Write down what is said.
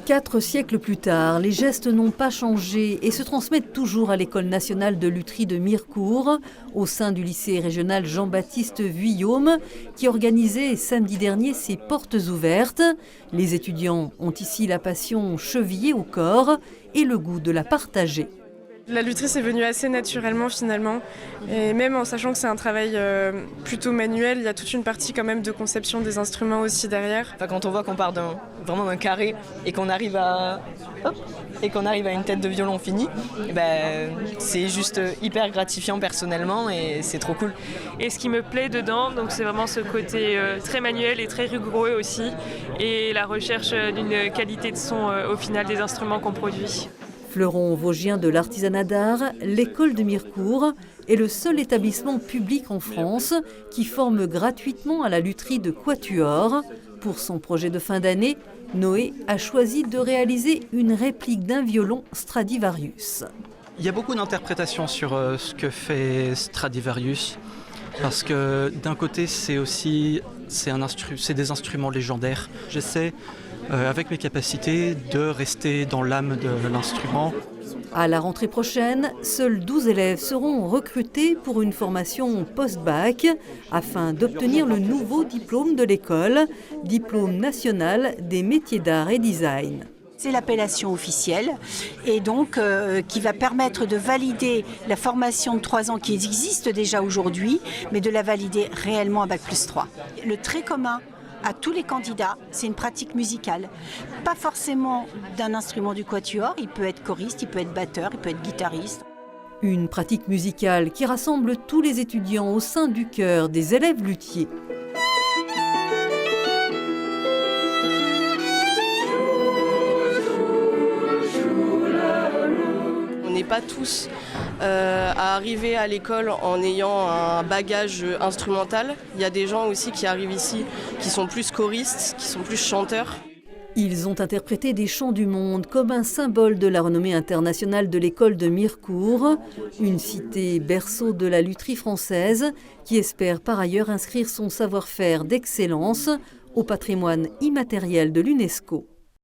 4 siècles plus tard, les gestes n'ont pas changé et se transmettent toujours à l'École nationale de lutherie de Mirecourt, au sein du lycée régional Jean-Baptiste Vuillaume, qui organisait samedi dernier ses portes ouvertes. Les étudiants ont ici la passion chevillée au corps et le goût de la partager. La lutherie, c'est venu assez naturellement finalement, et même en sachant que c'est un travail plutôt manuel, il y a toute une partie quand même de conception des instruments aussi derrière. Enfin, quand on voit qu'on part vraiment d'un carré et qu'on arrive à une tête de violon finie, c'est juste hyper gratifiant personnellement et c'est trop cool. Et ce qui me plaît dedans, donc c'est vraiment ce côté très manuel et très rigoureux aussi, et la recherche d'une qualité de son au final des instruments qu'on produit. Fleuron vosgien de l'artisanat d'art, l'école de Mirecourt est le seul établissement public en France qui forme gratuitement à la lutherie de quatuor. Pour son projet de fin d'année, Noé a choisi de réaliser une réplique d'un violon Stradivarius. Il y a beaucoup d'interprétations sur ce que fait Stradivarius, parce que d'un côté c'est des instruments légendaires. J'essaie avec mes capacités de rester dans l'âme de l'instrument. À la rentrée prochaine, seuls 12 élèves seront recrutés pour une formation post-bac afin d'obtenir le nouveau diplôme de l'école, diplôme national des métiers d'art et design. C'est l'appellation officielle et donc qui va permettre de valider la formation de 3 ans qui existe déjà aujourd'hui, mais de la valider réellement à Bac+3. Le trait commun à tous les candidats, c'est une pratique musicale. Pas forcément d'un instrument du quatuor, il peut être choriste, il peut être batteur, il peut être guitariste. Une pratique musicale qui rassemble tous les étudiants au sein du chœur des élèves luthiers. On n'est pas tous à arriver à l'école en ayant un bagage instrumental. Il y a des gens aussi qui arrivent ici qui sont plus choristes, qui sont plus chanteurs. Ils ont interprété des chants du monde comme un symbole de la renommée internationale de l'école de Mirecourt, une cité berceau de la lutherie française qui espère par ailleurs inscrire son savoir-faire d'excellence au patrimoine immatériel de l'UNESCO.